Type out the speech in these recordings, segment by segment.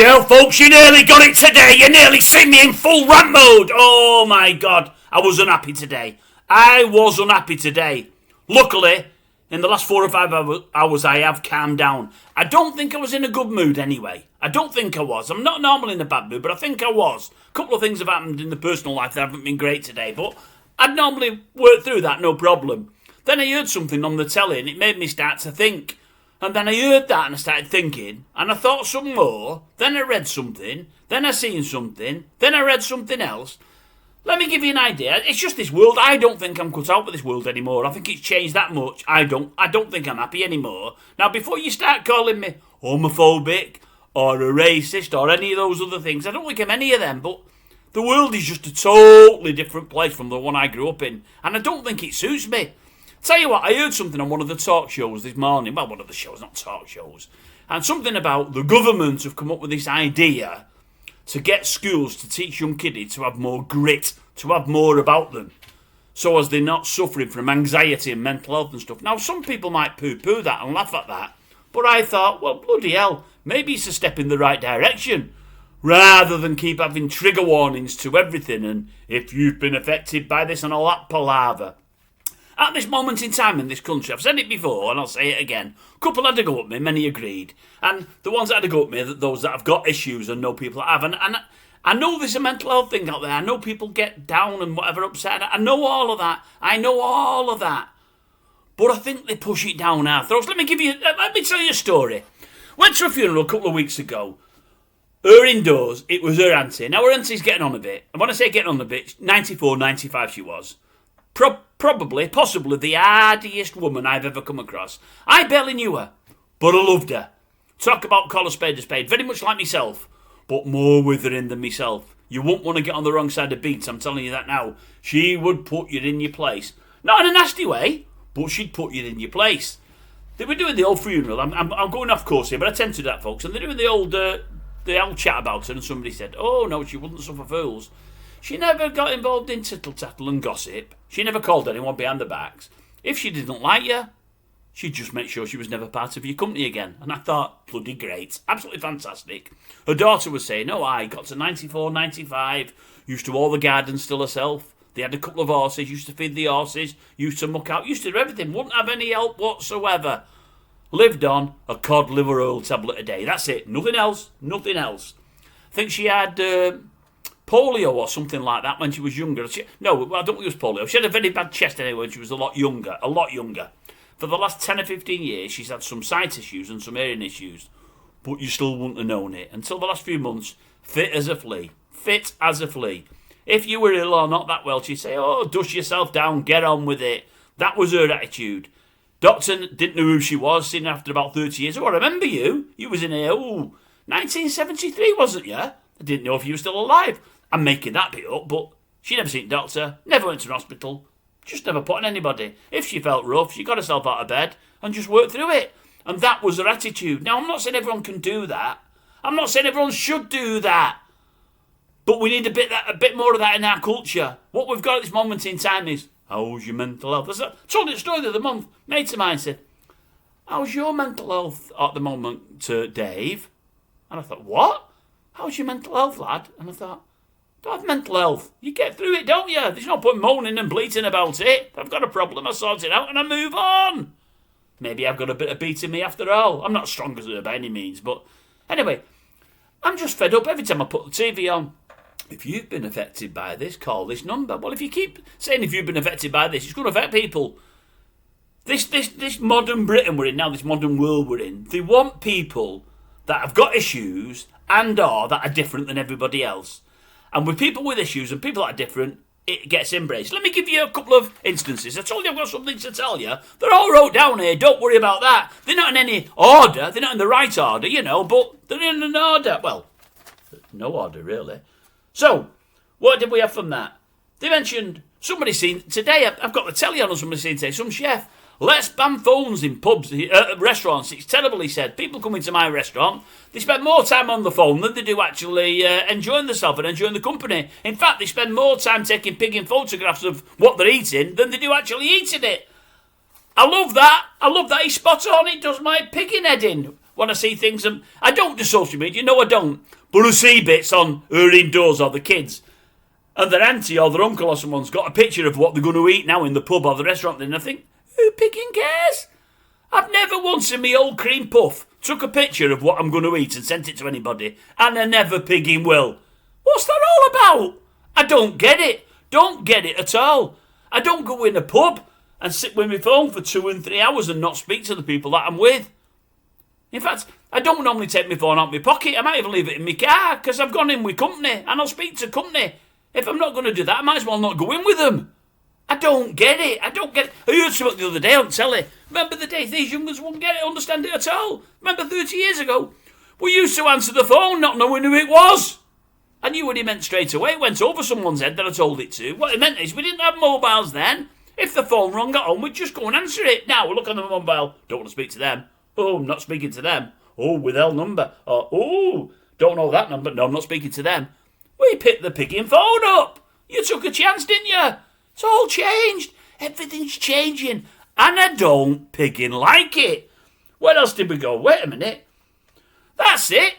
Yo, folks, you nearly got it today. You nearly see me in full rant mode. Oh, my God. I was unhappy today. Luckily, in the last 4 or 5 hours, I have calmed down. I don't think I was in a good mood anyway. I don't think I was. I'm not normally in a bad mood, but I think I was. A couple of things have happened in the personal life that haven't been great today, but I'd normally work through that, no problem. Then I heard something on the telly, and it made me start to think. And then I heard that and I started thinking, and I thought some more, then I read something, then I seen something, then I read something else. Let me give you an idea. It's just this world. I don't think I'm cut out for this world anymore. I think it's changed that much. I don't think I'm happy anymore. Now, before you start calling me homophobic or a racist or any of those other things, I don't think I'm any of them, but the world is just a totally different place from the one I grew up in, and I don't think it suits me. Tell you what, I heard something on one of the talk shows this morning. Well, one of the shows, not talk shows. And something about the government have come up with this idea to get schools to teach young kiddies to have more grit, to have more about them, so as they're not suffering from anxiety and mental health and stuff. Now, some people might poo-poo that and laugh at that, but I thought, well, bloody hell, maybe it's a step in the right direction, rather than keep having trigger warnings to everything and if you've been affected by this and all that palaver. At this moment in time in this country, I've said it before and I'll say it again, a couple had to go at me, many agreed. And the ones that had to go at me, those that have got issues and know people that have. And I know there's a mental health thing out there. I know people get down and whatever upset. I know all of that. But I think they push it down our throats. Let me tell you a story. Went to a funeral a couple of weeks ago. Her indoors, it was her auntie. Now her auntie's getting on a bit. And when I say getting on a bit, 94, 95 she was. Possibly the hardiest woman I've ever come across. I barely knew her, but I loved her. Talk about call a spade, very much like myself, but more withering than myself. You won't want to get on the wrong side of beats, I'm telling you that now. She would put you in your place. Not in a nasty way, but she'd put you in your place. They were doing the old funeral. I'm going off course here, but I tend to do that, folks. And they're doing the old chat about her, and somebody said, oh no, she wouldn't suffer fools. She never got involved in tittle-tattle and gossip. She never called anyone behind their backs. If she didn't like you, she'd just make sure she was never part of your company again. And I thought, bloody great. Absolutely fantastic. Her daughter was saying, oh, I got to 94, 95, used to all the gardens still herself. They had a couple of horses, used to feed the horses, used to muck out, used to do everything. Wouldn't have any help whatsoever. Lived on a cod liver oil tablet a day. That's it. Nothing else. I think she had polio or something like that when she was younger. I don't think it was polio. She had a very bad chest anyway when she was a lot younger. For the last 10 or 15 years, she's had some sight issues and some hearing issues, but you still wouldn't have known it. Until the last few months, fit as a flea. If you were ill or not that well, she'd say, oh, dust yourself down, get on with it. That was her attitude. Doctor didn't know who she was, seen after about 30 years. Oh, I remember you. You was in here, 1973, wasn't you? I didn't know if you were still alive. I'm making that bit up, but she never seen a doctor, never went to an hospital, just never put on anybody. If she felt rough, she got herself out of bed and just worked through it. And that was her attitude. Now, I'm not saying everyone can do that. I'm not saying everyone should do that. But we need a bit more of that in our culture. What we've got at this moment in time is, how's your mental health? I told you the story the other month. Mate of mine said, how's your mental health at the moment, Dave? And I thought, what? How's your mental health, lad? And I thought, don't have mental health. You get through it, don't you? There's no point moaning and bleating about it. If I've got a problem, I sort it out and I move on. Maybe I've got a bit of beat in me after all. I'm not as strong as her by any means, but anyway, I'm just fed up every time I put the TV on. If you've been affected by this, call this number. Well, if you keep saying if you've been affected by this, it's going to affect people. This modern Britain we're in now, this modern world we're in, they want people that have got issues and or that are different than everybody else. And with people with issues and people that are different, it gets embraced. Let me give you a couple of instances. I told you I've got something to tell you. They're all wrote down here. Don't worry about that. They're not in any order. They're not in the right order, but they're in an order. Well, no order, really. So, what did we have from that? They mentioned, somebody seen, today, I've got the telly on, somebody seen today, some chef, let's ban phones in pubs, restaurants. It's terrible, he said. People come into my restaurant, they spend more time on the phone than they do actually enjoying themselves and enjoying the company. In fact, they spend more time taking pigging photographs of what they're eating than they do actually eating it. I love that. He's spot on. It does my pigging head in. when I see things. I don't do social media, no I don't. But I see bits on her indoors or the kids. And their auntie or their uncle or someone's got a picture of what they're going to eat now in the pub or the restaurant. And I think, who picking cares? I've never once in my old cream puff took a picture of what I'm going to eat and sent it to anybody. And I never pigging will. What's that all about? I don't get it. Don't get it at all. I don't go in a pub and sit with my phone for 2 and 3 hours and not speak to the people that I'm with. In fact, I don't normally take my phone out of my pocket. I might even leave it in my car because I've gone in with company and I'll speak to company. If I'm not going to do that, I might as well not go in with them. I don't get it. I heard something the other day on telly. Remember the days these young ones wouldn't get it, understand it at all? Remember 30 years ago? We used to answer the phone not knowing who it was. I knew what he meant straight away. It went over someone's head that I told it to. What it meant is we didn't have mobiles then. If the phone rang at home, we'd just go and answer it. Now we look on the mobile. Don't want to speak to them. Oh, I'm not speaking to them. Oh, withheld number. Oh, don't know that number. No, I'm not speaking to them. We picked the picking phone up. You took a chance, didn't you? It's all changed. Everything's changing. And I don't pigging like it. Where else did we go? Wait a minute. That's it.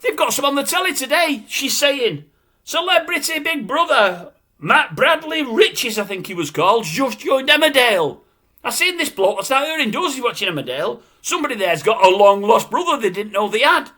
They've got some on the telly today. She's saying, Celebrity Big Brother, Matt Bradley Riches, I think he was called, just joined Emmerdale. I seen this bloke that's out here indoors, he's watching Emmerdale. Somebody there's got a long-lost brother they didn't know they had.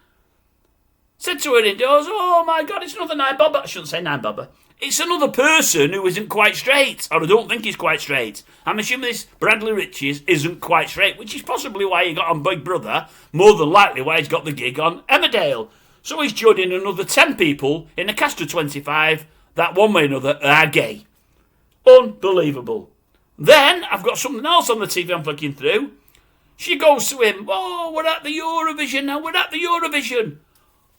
Said to her indoors, oh my God, it's another Nine Bobber. I shouldn't say Nine Bobber. It's another person who isn't quite straight, or I don't think he's quite straight. I'm assuming this Bradley Riches isn't quite straight, which is possibly why he got on Big Brother, more than likely why he's got the gig on Emmerdale. So he's joining another 10 people in a cast of 25 that one way or another are gay. Unbelievable. Then I've got something else on the TV I'm flicking through. She goes to him, oh, we're at the Eurovision now, we're at the Eurovision.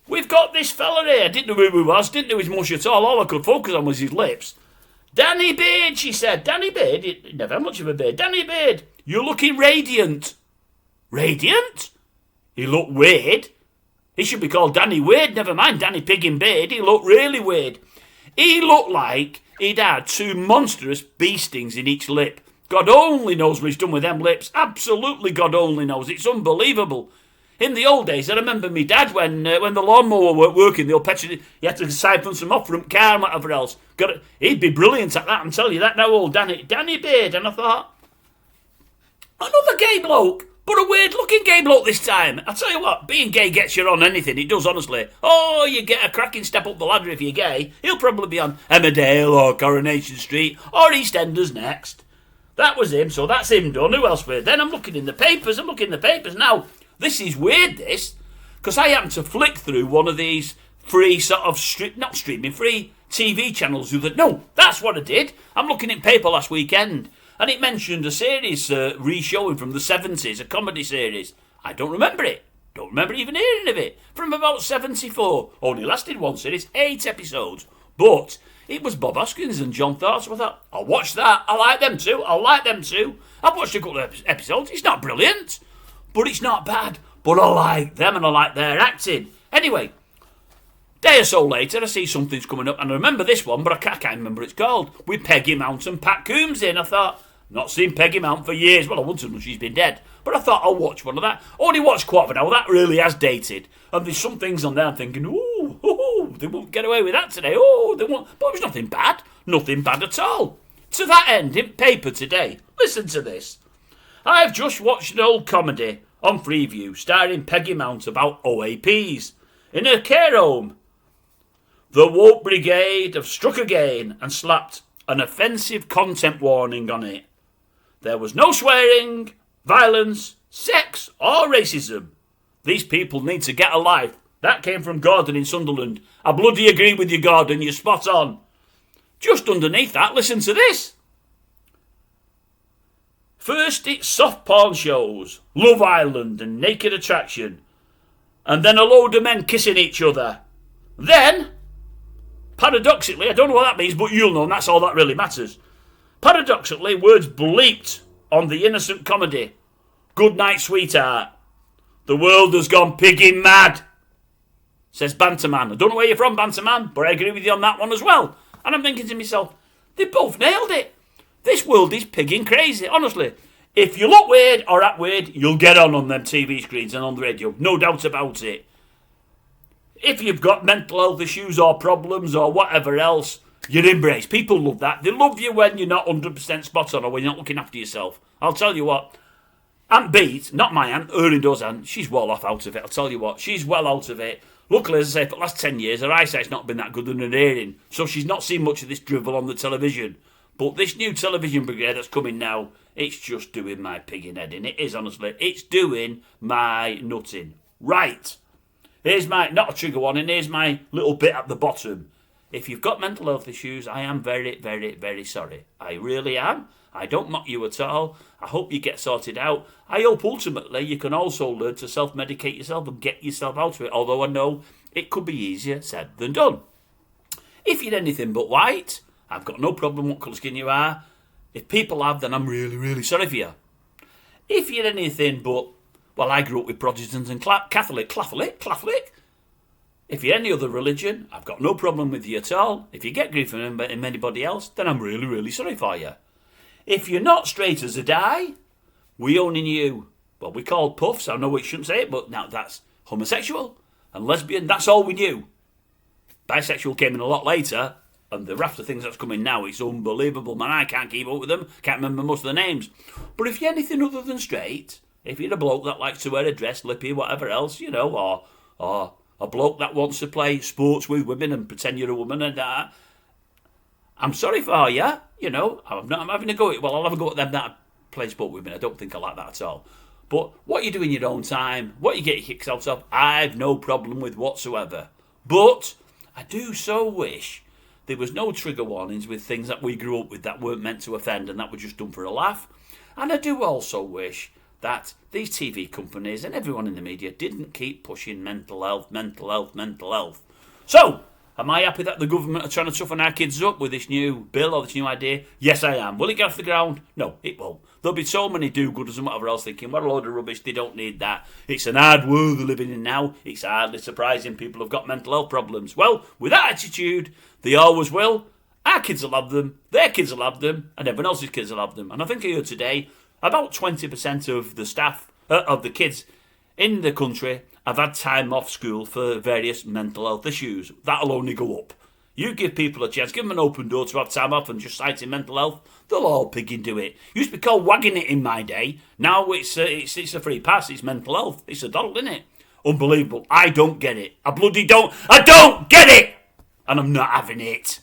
We've got this fella here. I didn't know who he was, didn't know his much at all. All I could focus on was his lips. Danny Beard, she said. Danny Beard? He never had much of a beard. Danny Beard, you're looking radiant. Radiant? He looked weird. He should be called Danny Weird, never mind Danny Piggin Beard. He looked really weird. He looked like he'd had 2 monstrous bee stings in each lip. God only knows what he's done with them lips. Absolutely God only knows. It's unbelievable. In the old days, I remember me dad when the lawnmower weren't working, the old petrol, he had to siphon some off from car and whatever else. He'd be brilliant at that, I'm telling you that now, old Danny Beard. And I thought, another gay bloke. But a weird-looking gay bloke this time. I tell you what, being gay gets you on anything. It does, honestly. Oh, you get a cracking step up the ladder if you're gay. He'll probably be on Emmerdale or Coronation Street or EastEnders next. That was him, so that's him done. Who else weird? Then I'm looking in the papers. Now, this is weird, this, because I happened to flick through one of these free sort of, free TV channels. No, that's what I did. I'm looking in paper last weekend. And it mentioned a series re-showing from the 70s, a comedy series. I don't remember it. Don't remember even hearing of it. From about 74. Only lasted one series, 8 episodes. But it was Bob Hoskins and John Thorpe. So I thought, I'll watch that. I like them too. I've watched a couple of episodes. It's not brilliant, but it's not bad. But I like them and I like their acting. Anyway, day or so later, I see something's coming up, and I remember this one, but I can't remember what it's called. With Peggy Mount and Pat Coombs in. I thought, not seen Peggy Mount for years. Well, I wouldn't know she's been dead. But I thought I'll watch one of that. Only watched quarter of an hour. That really has dated. And there's some things on there I'm thinking, ooh, they won't get away with that today. Oh, they won't. But it was nothing bad. Nothing bad at all. To that end, in paper today, listen to this. I've just watched an old comedy on Freeview starring Peggy Mount about OAPs in her care home. The Woke Brigade have struck again and slapped an offensive content warning on it. There was no swearing, violence, sex or racism. These people need to get a life. That came from Gordon in Sunderland. I bloody agree with you, Gordon. You're spot on. Just underneath that, listen to this. First it's soft porn shows, Love Island and Naked Attraction. And then a load of men kissing each other. Then, paradoxically, I don't know what that means, but you'll know, and that's all that really matters. Paradoxically, words bleeped on the innocent comedy. Good night, sweetheart. The world has gone pigging mad, says Banterman. I don't know where you're from, Banterman, but I agree with you on that one as well. And I'm thinking to myself, they both nailed it. This world is pigging crazy, honestly. If you look weird or act weird, you'll get on them TV screens and on the radio. No doubt about it. If you've got mental health issues or problems or whatever else, you're embraced. People love that. They love you when you're not 100% spot on or when you're not looking after yourself. I'll tell you what. Aunt Beat, not my aunt, her indoors aunt, she's well off out of it. I'll tell you what, she's well out of it. Luckily, as I say, for the last 10 years, her eyesight's not been that good in her hearing, so she's not seen much of this drivel on the television. But this new television brigade that's coming now, it's just doing my pigging head in. It is, honestly. It's doing my nutting. Right. Here's my, not a trigger warning, here's my little bit at the bottom. If you've got mental health issues, I am very, very, very sorry. I really am. I don't mock you at all. I hope you get sorted out. I hope ultimately you can also learn to self-medicate yourself and get yourself out of it, although I know it could be easier said than done. If you're anything but white, I've got no problem what colour skin you are. If people have, then I'm really, really sorry for you. If you're anything but, well, I grew up with Protestants and Catholic. If you're any other religion, I've got no problem with you at all. If you get grief from anybody else, then I'm really, really sorry for you. If you're not straight as a die, we owning you. Well, we called puffs. I know we shouldn't say it, but now that's homosexual and lesbian. That's all we knew. Bisexual came in a lot later, and the raft of things that's coming now, it's unbelievable, man. I can't keep up with them. Can't remember most of the names. But if you're anything other than straight, if you're a bloke that likes to wear a dress, lippy, whatever else, you know, or a bloke that wants to play sports with women and pretend you're a woman and that, I'm sorry for you. You know, I'm having a go at, well, I'll have a go at them that play sport with women. I don't think I like that at all. But what you do in your own time, what you get your kicks out of, I've no problem with whatsoever. But I do so wish there was no trigger warnings with things that we grew up with that weren't meant to offend and that were just done for a laugh. And I do also wish that these TV companies and everyone in the media didn't keep pushing mental health. So, am I happy that the government are trying to toughen our kids up with this new bill or this new idea? Yes, I am. Will it get off the ground? No, it won't. There'll be so many do-gooders and whatever else thinking, what a load of rubbish, they don't need that. It's an hard world they're living in now. It's hardly surprising people have got mental health problems. Well, with that attitude, they always will. Our kids will have them, their kids will have them, and everyone else's kids will have them. And I think I heard today, about 20% of the staff, of the kids in the country have had time off school for various mental health issues. That'll only go up. You give people a chance, give them an open door to have time off and just citing mental health, they'll all pig into it. Used to be called wagging it in my day. Now it's a free pass, it's mental health. It's a doddle, isn't it? Unbelievable. I don't get it. I don't get it! And I'm not having it.